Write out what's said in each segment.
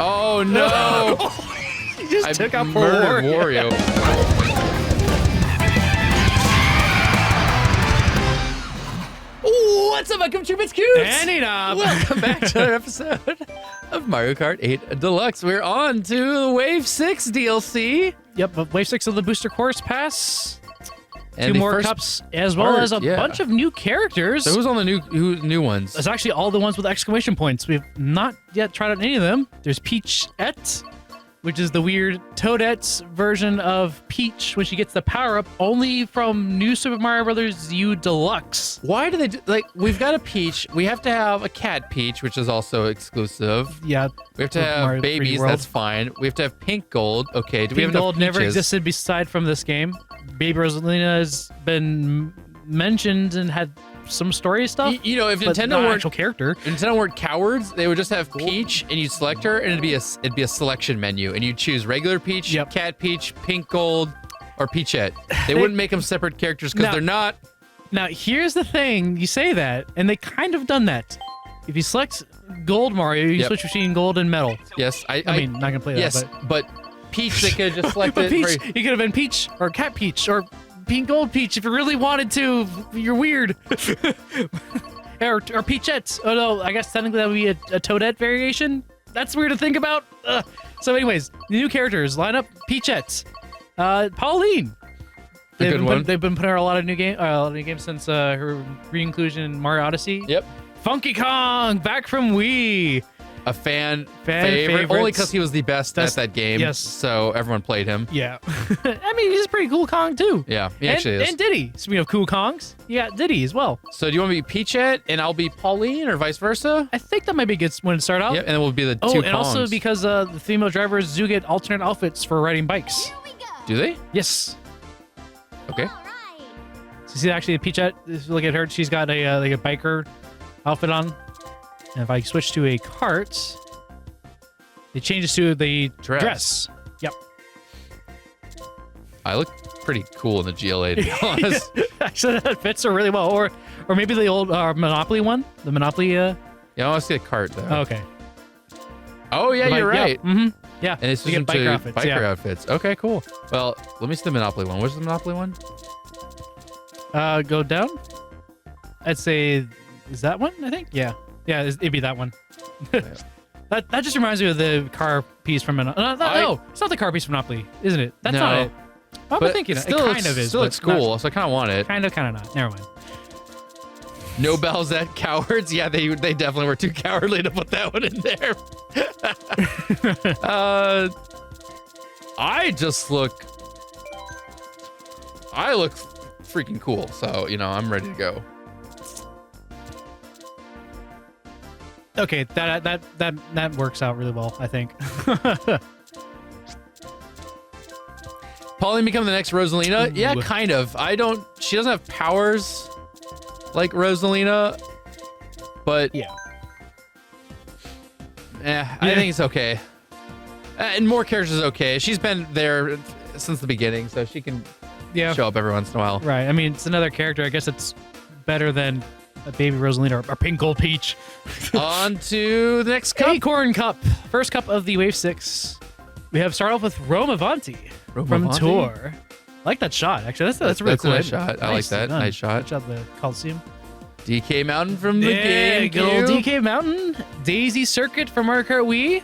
Oh no! He just took out poor Wario. What's up, welcome to Cubits Cubes? Andy Knob. Welcome back to another episode of Mario Kart 8 Deluxe. We're on to the Wave 6 DLC. Yep, but Wave 6 of the Booster Course Pass. And Two more cups, as well as a bunch of new characters. So who's on the new ones? It's actually all the ones with exclamation points. We've not yet tried out any of them. There's Peachette, which is the weird Toadette's version of Peach when she gets the power-up only from New Super Mario Bros. U Deluxe. Why do they do, like, we've got a Peach, we have to have a Cat Peach, which is also exclusive. Yeah. We have to have Mario babies, 3D World. that's fine. We have to have Pink Gold, okay. Do we have Pink Gold enough never peaches? existed beside from this game. Baby Rosalina has been mentioned and had some story stuff. You know, if but Nintendo not weren't actual character. If Nintendo weren't cowards, they would just have Peach, and you'd select her, and it'd be a selection menu, and you'd choose regular Peach, Yep. Cat Peach, Pink Gold, or Peachette. They wouldn't make them separate characters because No. they're not. Now, here's the thing. You say that, and they kind of done that. If you select Gold Mario, you Yep. switch between Gold and Metal. Yes, I mean, not gonna play that, yes, but Peach, they could have just selected. but Peach, you could have been Peach or Cat Peach or Pink Gold Peach if you really wanted to. You're weird. or Peachette. Oh no, I guess technically that would be a Toadette variation. That's weird to think about. Ugh. So, anyways, the new characters line up: Peachette, Pauline. A good one. They've been putting out a lot of new games since her re-inclusion in Mario Odyssey. Yep. Funky Kong back from Wii. A fan favorite, favorites. only because he was the best at that game. Yes. So everyone played him. Yeah. I mean, he's a pretty cool Kong too. Yeah, he actually is. And Diddy. Speaking of cool Kongs, you got Diddy as well. So do you want to be Peachette and I'll be Pauline, or vice versa? I think that might be a good one to start out. Yep, and then we'll be the two Oh, and Kongs. also because the female drivers do get alternate outfits for riding bikes. Do they? Yes. Okay. So see, actually, Peachette, if you look at her, she's got a like a biker outfit on. And if I switch to a cart, it changes to the dress. Yep. I look pretty cool in the GLA, to be honest. Actually, that fits her really well. Or maybe the old Monopoly one. The Monopoly. Yeah, I want to see a cart though. Okay. Oh yeah, you're right. Yeah. Mm-hmm. Yeah. And it's you just get biker outfits. Biker outfits. Okay, cool. Well, let me see the Monopoly one. Where's the Monopoly one? Go down. I'd say, is that one? I think. Yeah. Yeah, it'd be that one. That just reminds me of the car piece from Monopoly. No, it's not the car piece from Monopoly, isn't it? That's not it. I'm thinking it still kind of is. Still looks cool, so I kind of want it. Kind of not. Never mind. No bells at cowards. Yeah, they definitely were too cowardly to put that one in there. I look freaking cool, so you know I'm ready to go. Okay, that works out really well, I think. Pauline become the next Rosalina? Yeah, kind of. She doesn't have powers like Rosalina, but yeah. I think it's okay. And more characters is okay. She's been there since the beginning, so she can show up every once in a while. Right. I mean, it's another character. I guess it's better than a baby Rosalina or Pink Gold Peach. On to the next cup. Acorn Cup. First cup of the Wave 6. We have start off with Rome Avanti from Avanti? Tour. I like that shot, actually. That's a really cool nice shot. I like that. Done. Nice shot. Good job, the Coliseum. DK Mountain from the game. Good old DK Mountain. Daisy Circuit from Mario Kart Wii.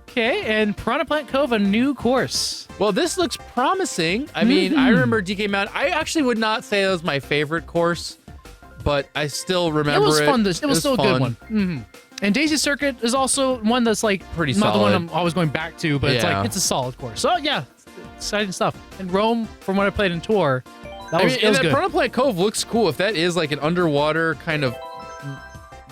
Okay, and Piranha Plant Cove, a new course. Well, this looks promising. I mean, I remember DK Mountain. I actually would not say it was my favorite course, but I still remember it. It was fun. It was still a good fun. one. Mm-hmm. And Daisy Circuit is also one that's like pretty not solid. the one I'm always going back to, but it's a solid course. So yeah, exciting stuff. And Rome, from what I played in Tour, it was good. Piranha Plant Cove looks cool. If that is like an underwater kind of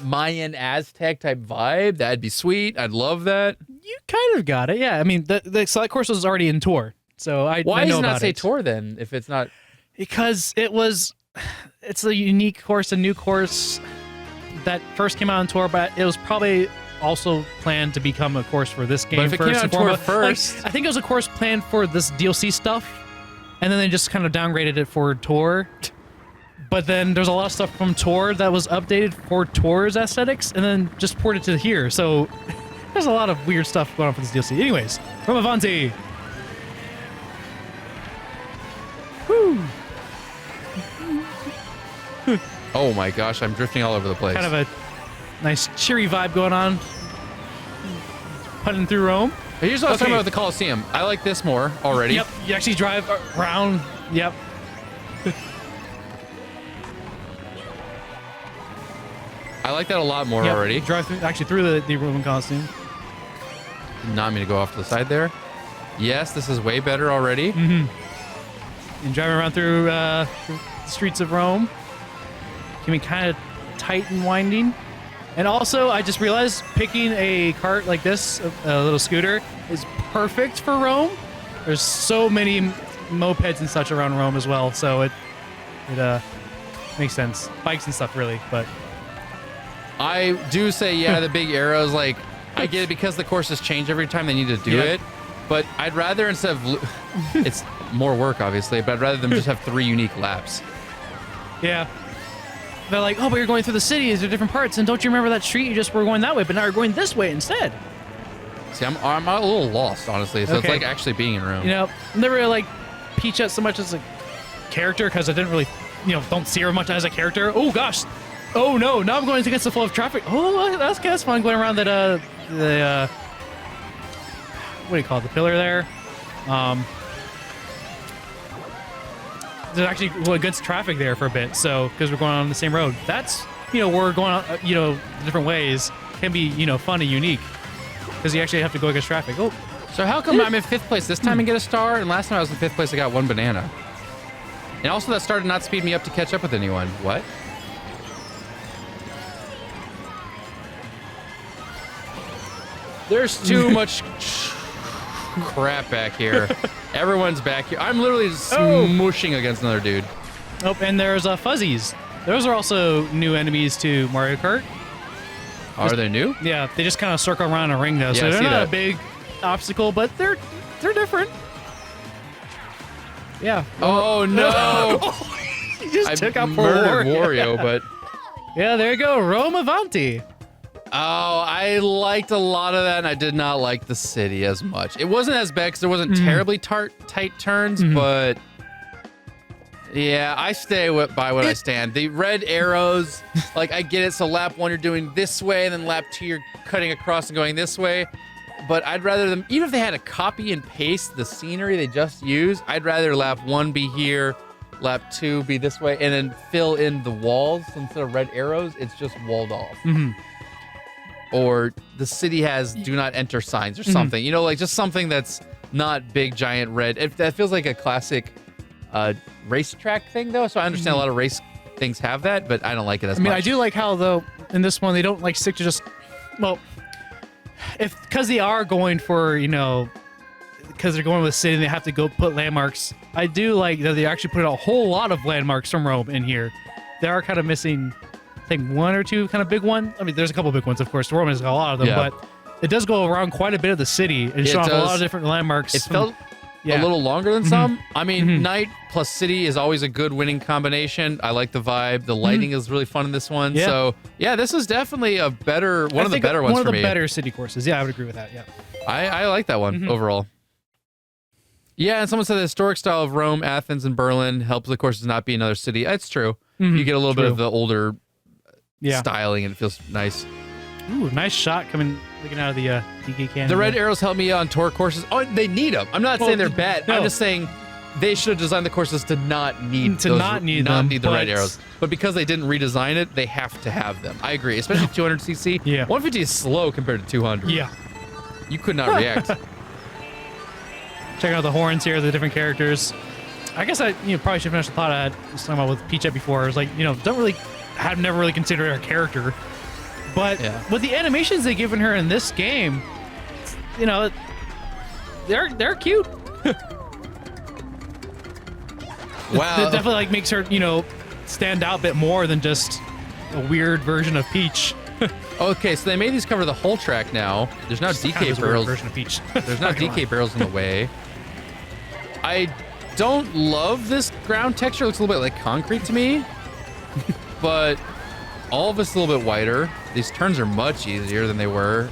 Mayan Aztec type vibe, that'd be sweet. I'd love that. You kind of got it, yeah. I mean, the select course was already in Tour, so I Why I know does it not about say it. Tour then? If it's not, Because it's a unique course, a new course that first came out on Tour, but it was probably also planned to become a course for this game. But if it came out on Tour first, I think it was a course planned for this DLC stuff, and then they just kind of downgraded it for Tour. But then there's a lot of stuff from Tour that was updated for Tour's aesthetics, and then just ported to here. So There's a lot of weird stuff going on for this DLC. Anyways, Rome Avanti. Woo. Oh my gosh, I'm drifting all over the place. Kind of a nice cheery vibe going on. Putting through Rome. Here's what I was talking about with the Coliseum. I like this more already. Yep, you actually drive around. Yep. I like that a lot more already. You drive through the Roman Coliseum. Not me to go off to the side there. Yes, this is way better already. Mm-hmm. And driving around through the streets of Rome can be kind of tight and winding. And also, I just realized picking a cart like this, a little scooter, is perfect for Rome. There's so many mopeds and such around Rome as well, so it makes sense. Bikes and stuff, really, but... I do say, yeah, the big arrows, like, I get it because the courses change every time they need to do it, but I'd rather instead of... it's more work, obviously, but I'd rather them just have 3 unique laps. Yeah. They're like, oh, but you're going through the city. Is there different parts? And don't you remember that street? You just were going that way, but now you're going this way instead. See, I'm a little lost, honestly. So it's like actually being in Rome. You know, I never really like Peachette so much as a character because I didn't really, don't see her much as a character. Oh gosh, oh no, now I'm going against the flow of traffic. Oh, that's fun going around that what do you call it? The pillar there. There's actually against traffic there for a bit, so because we're going on the same road. That's we're going on different ways can be fun and unique because you actually have to go against traffic. Oh, so how come I'm in 5th place this time and get a star, and last time I was in 5th place I got 1 banana? And also that star did not speed me up to catch up with anyone. What? There's too much crap back here. Everyone's back here. I'm literally smushing against another dude. Oh, and there's fuzzies. Those are also new enemies to Mario Kart. Are they new? Yeah, they just kind of circle around a ring though, so they're not a big obstacle, but they're different. Yeah. Oh no! You just took out murdered Wario, but yeah, there you go, Rome Avanti. Oh, I liked a lot of that, and I did not like the city as much. It wasn't as bad because there wasn't terribly tight turns, but yeah, I stay by what I stand. The red arrows, like I get it. So lap 1 you're doing this way, and then lap 2 you're cutting across and going this way. But I'd rather them, even if they had to copy and paste the scenery they just used, I'd rather lap 1 be here, lap 2 be this way, and then fill in the walls instead of red arrows. It's just walled off. Or the city has do not enter signs or something, like just something that's not big, giant red. That feels like a classic racetrack thing, though. So I understand a lot of race things have that, but I don't like it as much. I do like how, though, in this one, they don't like stick to just, because they are going for, because they're going with the city and they have to go put landmarks. I do like that they actually put a whole lot of landmarks from Rome in here. They are kind of missing, I think, 1 or 2 kind of big ones. I mean, there's a couple big ones, of course. Rome has got a lot of them, but it does go around quite a bit of the city and show off a lot of different landmarks. It felt a little longer than some. I mean, night plus city is always a good winning combination. I like the vibe. The lighting is really fun in this one. Yeah. So, yeah, this is definitely one of the better ones for me. One of the better city courses. Yeah, I would agree with that. Yeah. I like that one overall. Yeah, and someone said the historic style of Rome, Athens, and Berlin helps the courses not be another city. It's true. You get a little bit of the older styling, and it feels nice. Ooh, nice shot looking out of the DK cannon. The red arrows help me on tour courses. Oh, they need them. I'm not saying they're bad. No. I'm just saying they should have designed the courses to not need the red arrows. But because they didn't redesign it, they have to have them. I agree, especially 200cc. Yeah. 150 is slow compared to 200. Yeah. You could not react. Checking out the horns here, the different characters. I guess I probably should finish the thought I was talking about with Peachette before. It was like, I've never really considered her a character. But with the animations they've given her in this game, they're cute. Wow. It definitely makes her, stand out a bit more than just a weird version of Peach. Okay, so they made these cover the whole track now. There's now DK barrels. Version of Peach. There's now DK barrels in the way. I don't love this ground texture. It looks a little bit like concrete to me. But all of it's a little bit wider. These turns are much easier than they were.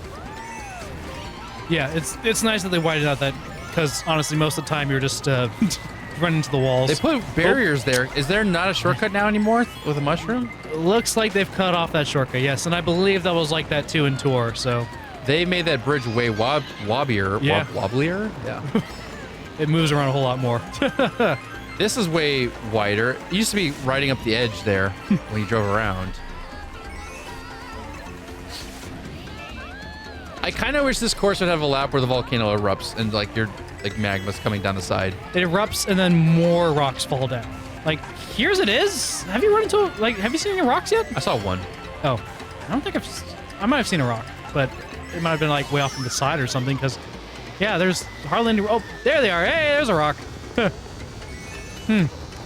Yeah, it's nice that they widened out that, because honestly, most of the time you're just running into the walls. They put barriers there. Is there not a shortcut now anymore with a mushroom? Looks like they've cut off that shortcut, yes, and I believe that was like that too in Tour, so. They made that bridge way wobblier. Yeah. Wobblier? Yeah. It moves around a whole lot more. This is way wider. It used to be riding up the edge there when you drove around. I kind of wish this course would have a lap where the volcano erupts and like your magma's coming down the side. It erupts and then more rocks fall down. Like, here's it is. Have you run into, have you seen any rocks yet? I saw one. Oh, I don't think I might have seen a rock, but it might have been like way off on the side or something, because, yeah, there's hardly any, oh, there they are. Hey, there's a rock.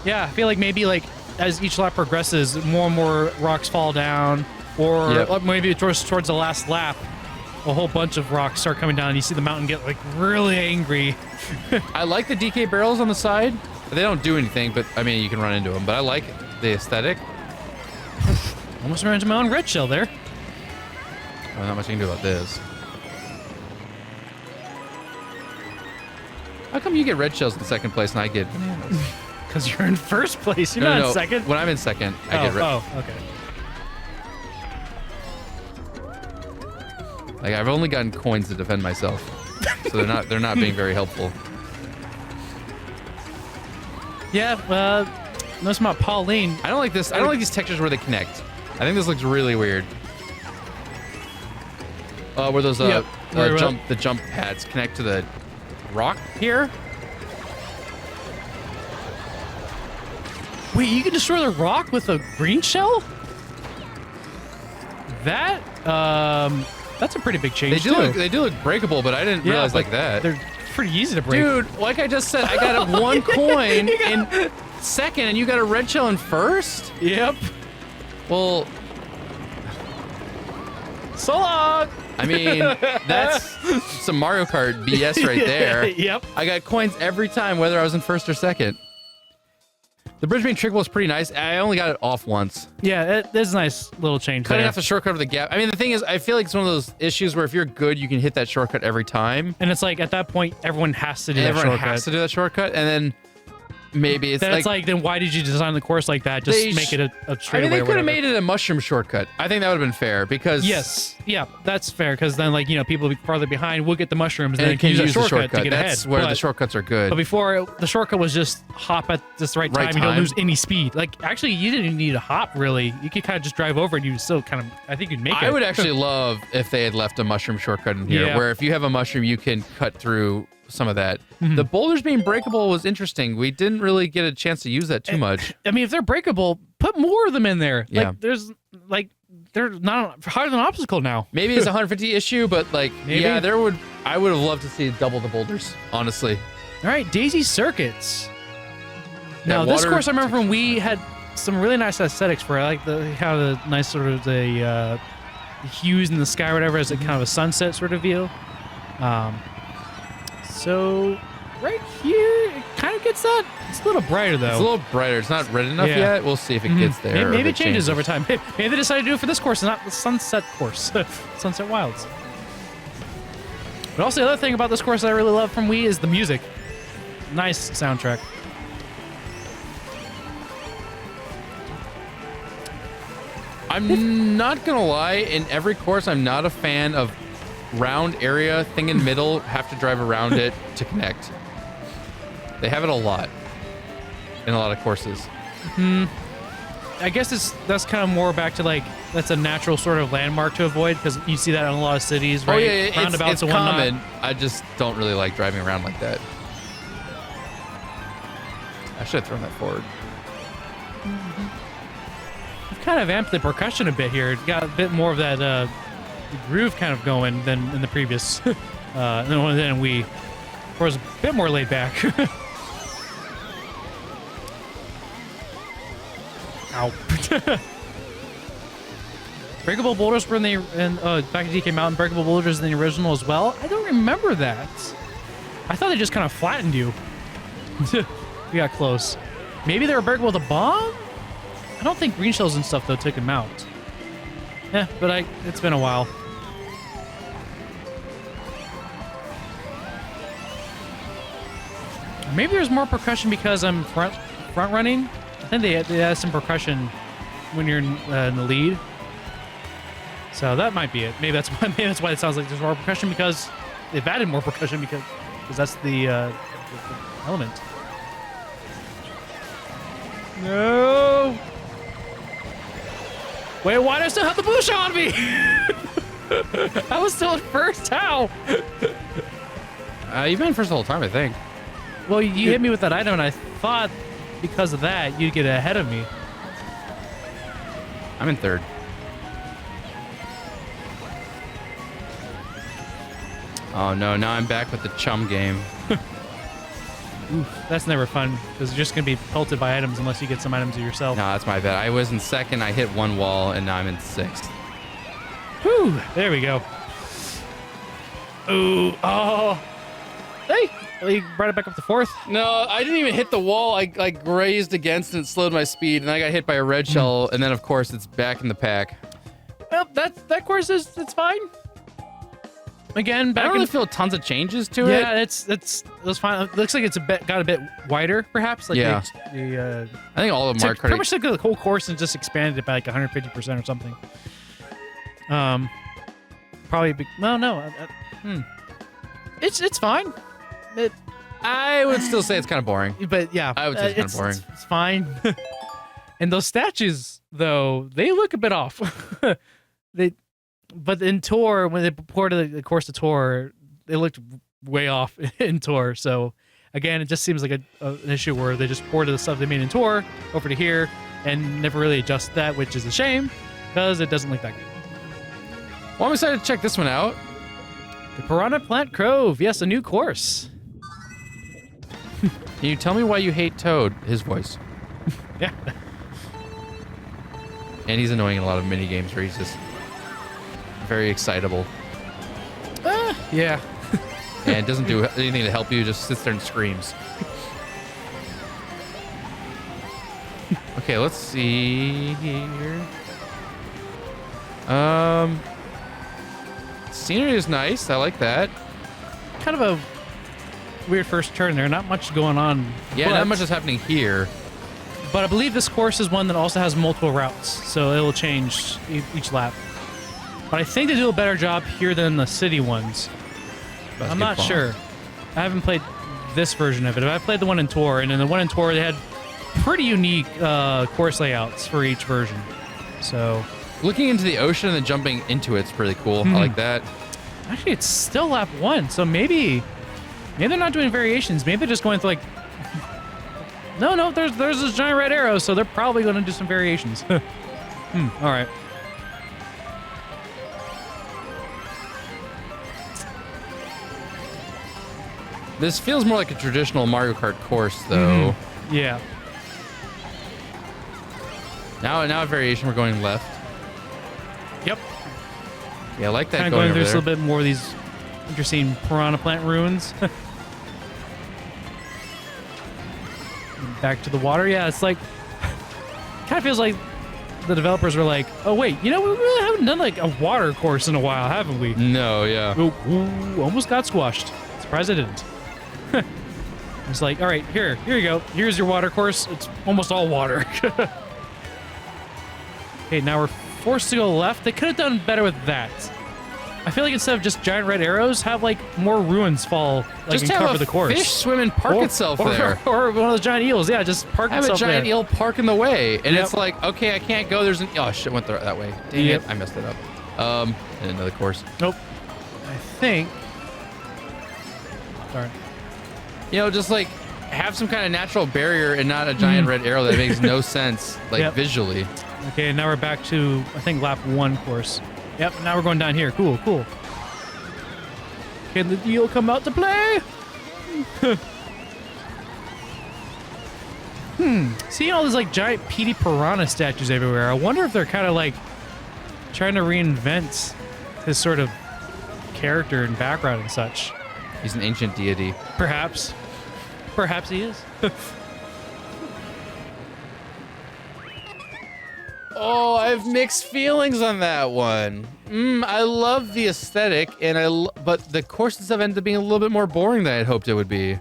Yeah, I feel like maybe like as each lap progresses, more and more rocks fall down, or maybe towards the last lap, a whole bunch of rocks start coming down and you see the mountain get like really angry. I like the DK barrels on the side. They don't do anything, but I mean, you can run into them, but I like the aesthetic. Almost ran into my own red shell there. Well, not much you can do about this. How come you get red shells in second place and I get bananas? Because you're in first place. You're not in second. When I'm in second, I get red. Oh, okay. Like, I've only gotten coins to defend myself, so they're not being very helpful. Yeah, notice about Pauline. I don't like this. I don't like these textures where they connect. I think this looks really weird. Where those the jump pads connect to the rock here. Wait, you can destroy the rock with a green shell? That's a pretty big change. They do look breakable, but I didn't realize like that. They're pretty easy to break. Dude, like I just said, I got one coin in second, and you got a red shell in first? Yep. Well, so long. I mean, that's some Mario Kart BS right there. Yep. I got coins every time, whether I was in first or second. The bridge being trickable is pretty nice. I only got it off once. Yeah, it is a nice little change Cutting there. off the shortcut of the gap. I mean, the thing is, I feel like it's one of those issues where if you're good, you can hit that shortcut every time. And it's like, at that point, everyone has to do that shortcut. Everyone has to do that shortcut, and then maybe it's like... then why did you design the course like that? Just make it a straightaway. I mean, they could have made it a mushroom shortcut. I think that would have been fair, because... Yes. Yeah, that's fair, because then, like, you know, people farther behind will get the mushrooms and and then can use the shortcut to get ahead. That's where the shortcuts are good. But before, the shortcut was just hop at this right time. You don't lose any speed. Like, actually, you didn't need to hop, really. You could kind of just drive over and you still kind of, I think you'd make it. I would actually love if they had left a mushroom shortcut in here, where if you have a mushroom, you can cut through some of that. The boulders being breakable was interesting. We didn't really get a chance to use that too much. I mean, if they're breakable, put more of them in there. Yeah. Like, they're not harder than an obstacle now. Maybe it's a 150 issue, but like, Maybe. yeah, I would have loved to see double the boulders, honestly. All right, Daisy Circuits. Now, this course, I remember when we had some really nice aesthetics for it. I like how the nice sort of the hues in the sky or whatever as a kind of a sunset sort of view. So right here, it kind of gets that. It's a little brighter, though. It's a little brighter. It's not red enough yet. We'll see if it gets there. Maybe it changes over time. Maybe they decided to do it for this course and not the Sunset course. Sunset Wilds. But also, the other thing about this course that I really love from Wii is the music. Nice soundtrack. I'm not going to lie. In every course, I'm not a fan of round area thing in middle, have to drive around it to connect. They have it a lot in a lot of courses. I guess that's kind of more back to like, that's a natural sort of landmark to avoid, because you see that in a lot of cities, right? Oh yeah, Roundabouts it's and whatnot. common. I just don't really like driving around like that. I should have thrown that forward. We've kind of amped the percussion a bit here. It got a bit more of that groove kind of going than in the previous. Then we was a bit more laid back. Ow. Breakable boulders were back in DK Mountain. Breakable boulders in the original as well. I don't remember that. I thought they just kind of flattened you. We got close. Maybe they were breakable with a bomb? I don't think green shells and stuff, though, took them out. Yeah, but it's been a while. Maybe there's more percussion because I'm front running. I think they add some percussion when you're in the lead. So that might be it. Maybe that's why it sounds like there's more percussion, because they've added more percussion because that's the element. No. Wait, why do I still have the bush on me? I was still at first. How? You've been in first the whole time, I think. Well, you hit me with that item, and I thought because of that you'd get ahead of me. I'm in third. Oh no, now I'm back with the chum game. Oof, that's never fun, because you're just going to be pelted by items unless you get some items yourself. No, that's my bad. I was in second, I hit one wall, and now I'm in sixth. Whew, there we go. Ooh, oh. Hey, you brought it back up to fourth? No, I didn't even hit the wall. I grazed against it and slowed my speed, and I got hit by a red shell, and then, of course, it's back in the pack. Well, that course it's fine. Again, back I don't really feel tons of changes to it. Yeah, it was fine. It looks like it's got a bit wider, perhaps. Like yeah. I think all of them are pretty much took the whole course and just expanded it by like 150% or something. Probably. No. It's fine. I would still say it's kind of boring. But yeah, I would say it's kind of boring. It's fine. And those statues, though, they look a bit off. But in Tour, when they ported the course to Tour, they looked way off in Tour. So again, it just seems like an issue where they just ported the stuff they made in Tour over to here and never really adjust that, which is a shame because it doesn't look that good. Well, I'm excited to check this one out. The Piranha Plant Cove. Yes, a new course. Can you tell me why you hate Toad? His voice. Yeah. And he's annoying in a lot of mini games where he's just very excitable. Yeah. And doesn't do anything to help you, just sits there and screams. Okay, let's see here. Scenery is nice. I like that. Kind of a weird first turn there. Not much going on. Yeah, not much is happening here. But I believe this course is one that also has multiple routes, so it'll change each lap. But I think they do a better job here than the city ones. I'm not sure. I haven't played this version of it. I've played the one in Tour, and in the one in Tour, they had pretty unique course layouts for each version. So, looking into the ocean and then jumping into it's pretty cool. I like that. Actually, it's still lap 1, so maybe they're not doing variations. Maybe they're just going to like. No, there's this giant red arrow, so they're probably going to do some variations. All right. This feels more like a traditional Mario Kart course, though. Yeah. Now a variation, we're going left. Yep. Yeah, I like that. Kind of going through a little bit more of these interesting Piranha Plant ruins. Back to the water. Yeah, it's like kind of feels like the developers were like, oh wait, we really haven't done like a water course in a while, haven't we? No, yeah. Ooh, almost got squashed. Surprised I didn't. It's like, all right, here you go. Here's your water course. It's almost all water. Okay, now we're forced to go left. They could have done better with that. I feel like instead of just giant red arrows, have like more ruins fall like and cover the course. Fish swim and park itself there. Or one of those giant eels. Yeah, just park itself there. Have a giant eel park in the way, and it's like, okay, I can't go. There's oh shit, went that way. Dang it, I messed it up. And another course. Nope. I think. Sorry. Just like have some kind of natural barrier and not a giant red arrow that makes no sense, like visually. Okay, now we're back to I think lap 1 course. Yep, now we're going down here. Cool. Can the eel come out to play? Seeing all these like giant Petey Piranha statues everywhere, I wonder if they're kind of like trying to reinvent his sort of character and background and such. He's an ancient deity. Perhaps he is. Oh, I have mixed feelings on that one. I love the aesthetic, and but the courses have ended up being a little bit more boring than I had hoped it would be.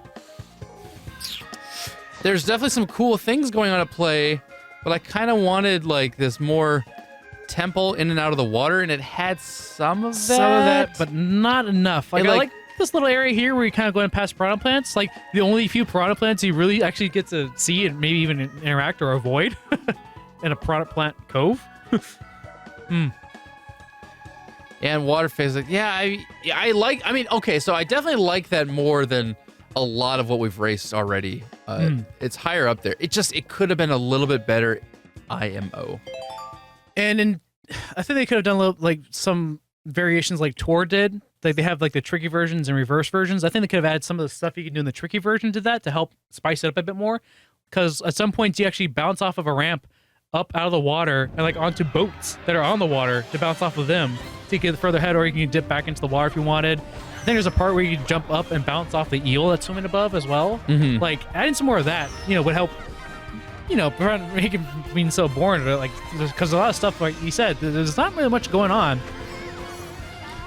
there's definitely some cool things going on at play, but I kind of wanted like this more temple in and out of the water, and it had some of that, but not enough. Like, I like this little area here where you're kind of going past piranha plants. Like the only few piranha plants you really actually get to see and maybe even interact or avoid in a piranha plant cove. And water phase, like, I like. I mean, okay, so I definitely like that more than a lot of what we've raced already. It's higher up there. It could have been a little bit better. IMO. And I think they could have done a little, like some variations like Tour did. Like they have like the tricky versions and reverse versions. I think they could have added some of the stuff you can do in the tricky version to that to help spice it up a bit more. Because at some points you actually bounce off of a ramp up out of the water and like onto boats that are on the water to bounce off of them to get further ahead, or you can dip back into the water if you wanted. I think there's a part where you can jump up and bounce off the eel that's swimming above as well. Like adding some more of that, would help. Prevent making being so boring. Like, because a lot of stuff, like you said, there's not really much going on.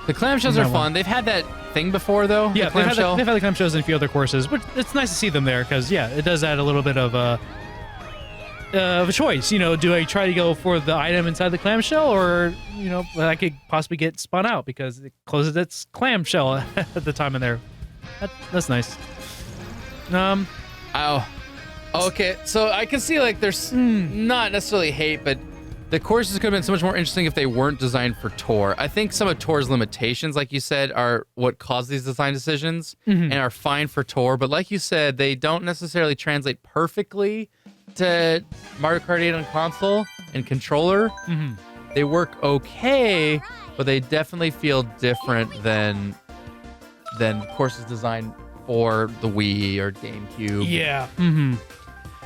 The clamshells are fun. They've had that thing before, though. Yeah, they've had the clamshells in a few other courses, but it's nice to see them there because, it does add a little bit of a choice. Do I try to go for the item inside the clamshell, or I could possibly get spun out because it closes its clamshell at the time in there. That's nice. Okay, so I can see like there's not necessarily hate, but the courses could have been so much more interesting if they weren't designed for Tour. I think some of Tour's limitations, like you said, are what cause these design decisions and are fine for Tour. But like you said, they don't necessarily translate perfectly to Mario Kart 8 on console and controller. They work okay, but they definitely feel different than courses designed for the Wii or GameCube. Yeah.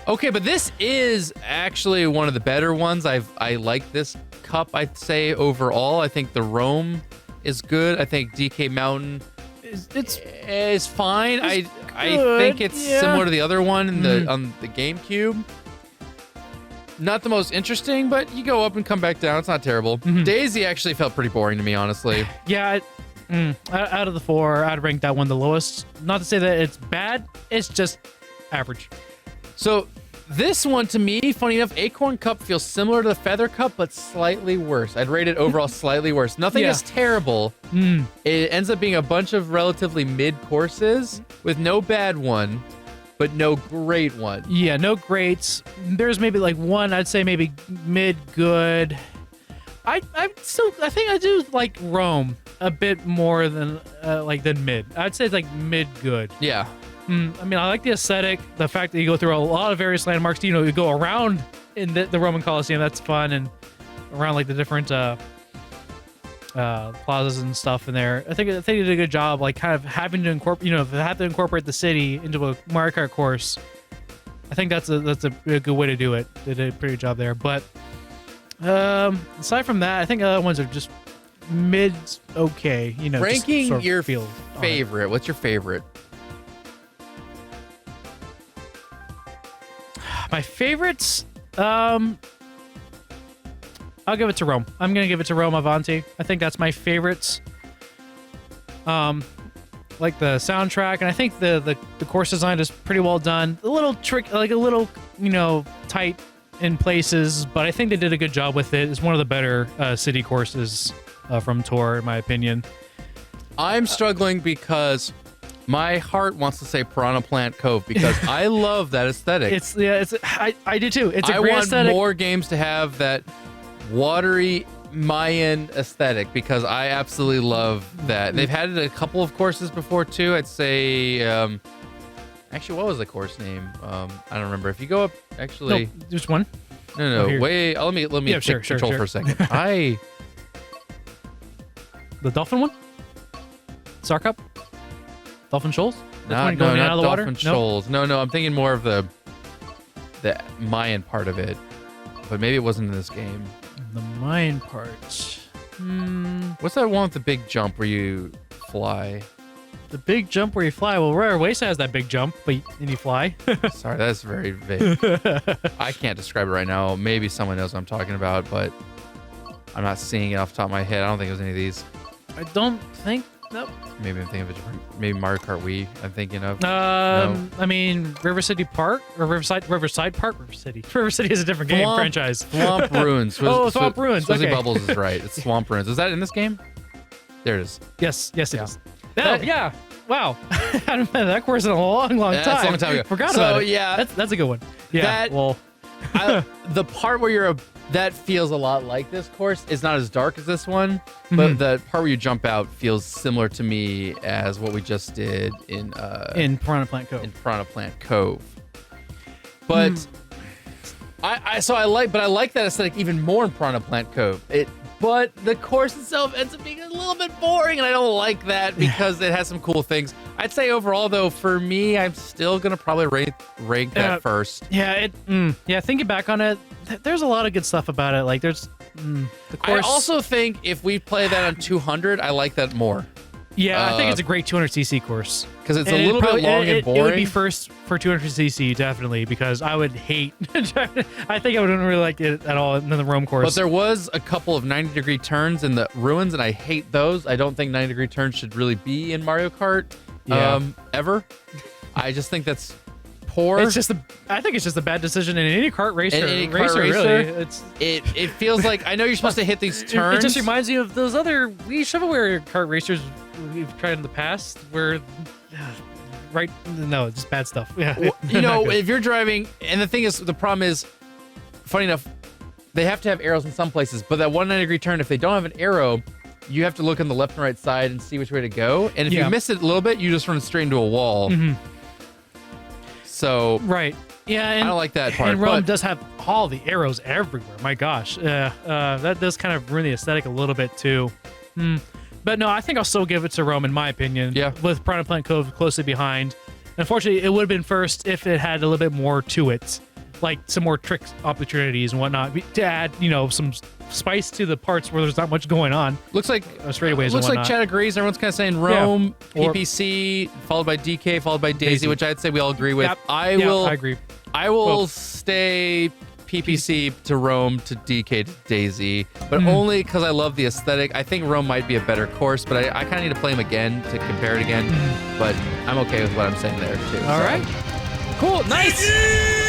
Okay, but this is actually one of the better ones. I like this cup, I'd say, overall. I think the Rome is good. I think DK Mountain is fine. I think it's similar to the other one in on the GameCube. Not the most interesting, but you go up and come back down. It's not terrible. Daisy actually felt pretty boring to me, honestly. Yeah, out of the four, I'd rank that one the lowest. Not to say that it's bad, it's just average. So this one, to me, funny enough, Acorn Cup feels similar to the Feather Cup, but slightly worse. I'd rate it overall slightly worse. Nothing is terrible. It ends up being a bunch of relatively mid courses with no bad one, but no great one. Yeah, no greats. There's maybe like one, I'd say maybe mid good. I think I do like Rome a bit more than mid. I'd say it's like mid good. Yeah. I mean, I like the aesthetic, the fact that you go through a lot of various landmarks. You go around in the Roman Colosseum. That's fun, and around like the different plazas and stuff in there. I think they did a good job, like kind of having to incorporate the city into a Mario Kart course. I think that's a good way to do it. They did a pretty good job there. But aside from that, I think the other ones are just mid okay. Ranking just your favorite. What's your favorite? My favorites, I'll give it to Rome. I'm gonna give it to Rome Avanti. I think that's my favorites. Like the soundtrack, and I think the course design is pretty well done. A little trick, like a little tight in places, but I think they did a good job with it. It's one of the better city courses from Tour, in my opinion. I'm struggling because my heart wants to say Piranha Plant Cove because I love that aesthetic. I do too. It's a great aesthetic. I want more games to have that watery Mayan aesthetic because I absolutely love that. They've had it a couple of courses before too. I'd say, actually, what was the course name? I don't remember. If you go up, actually, no, just one. No. Wait. Let me take control for a second. The dolphin one. Star Cup. Dolphin Shoals? Not Dolphin Shoals. No, I'm thinking more of the Mayan part of it. But maybe it wasn't in this game. The Mayan part. What's that one with the big jump where you fly? The big jump where you fly? Well, Rare Wasteland has that big jump, and you fly. Sorry, that's very vague. I can't describe it right now. Maybe someone knows what I'm talking about, but I'm not seeing it off the top of my head. I don't think it was any of these. I don't think Nope. Maybe I'm thinking of a different. Maybe Mario Kart Wii. I'm thinking of. I mean, River City Park or Riverside Park, River City. River City is a different game franchise. Swamp Ruins. Swamp Ruins. Swizzy Okay. Bubbles is right. It's Swamp Ruins. Is that in this game? There it is. Yes, it Yeah. is. Yeah. Wow. I haven't played that course in a long time. That's a long time ago. Forgot about it. Yeah, That's a good one. Yeah. the part where that feels a lot like this course. It's not as dark as this one, but the part where you jump out feels similar to me as what we just did in Piranha Plant Cove. In Piranha Plant Cove. But I like that aesthetic even more in Piranha Plant Cove. But the course itself ends up being a little bit boring, and I don't like that because it has some cool things. I'd say overall, though, for me, I'm still gonna probably rank that first. Yeah, thinking back on it, there's a lot of good stuff about it. Like there's the course. I also think if we play that on 200, I like that more. Yeah, I think it's a great 200cc course because it's a little bit long and boring. It would be first for 200cc definitely because I would hate. I think I wouldn't really like it at all in the Rome course. But there was a couple of 90-degree turns in the ruins, and I hate those. I don't think 90-degree turns should really be in Mario Kart ever. I just think that's poor. I think it's just a bad decision in any kart racer. Really. It feels like I know you're supposed to hit these turns. It just reminds me of those other Wii shovelware kart racers we've tried in the past where it's just bad stuff. Yeah. Well, if you're driving, and the thing is, the problem is, funny enough, they have to have arrows in some places, but that 190-degree turn, if they don't have an arrow, you have to look on the left and right side and see which way to go. And if you miss it a little bit, you just run straight into a wall. So right. Yeah, I don't like that part. And Rome does have all the arrows everywhere. My gosh, that does kind of ruin the aesthetic a little bit too. But no, I think I'll still give it to Rome in my opinion. Yeah. With Piranha Plant Cove closely behind. Unfortunately, it would have been first if it had a little bit more to it, like some more trick opportunities and whatnot to add, some spice to the parts where there's not much going on. Looks like straightaways. Looks like Chad agrees. Everyone's kind of saying Rome, PPC, followed by DK, followed by Daisy, which I'd say we all agree with. Yep. I agree. I will stay PPC to Rome to DK to Daisy, but only because I love the aesthetic. I think Rome might be a better course, but I kind of need to play them again to compare it again. But I'm okay with what I'm saying there too. All right. Cool. Nice.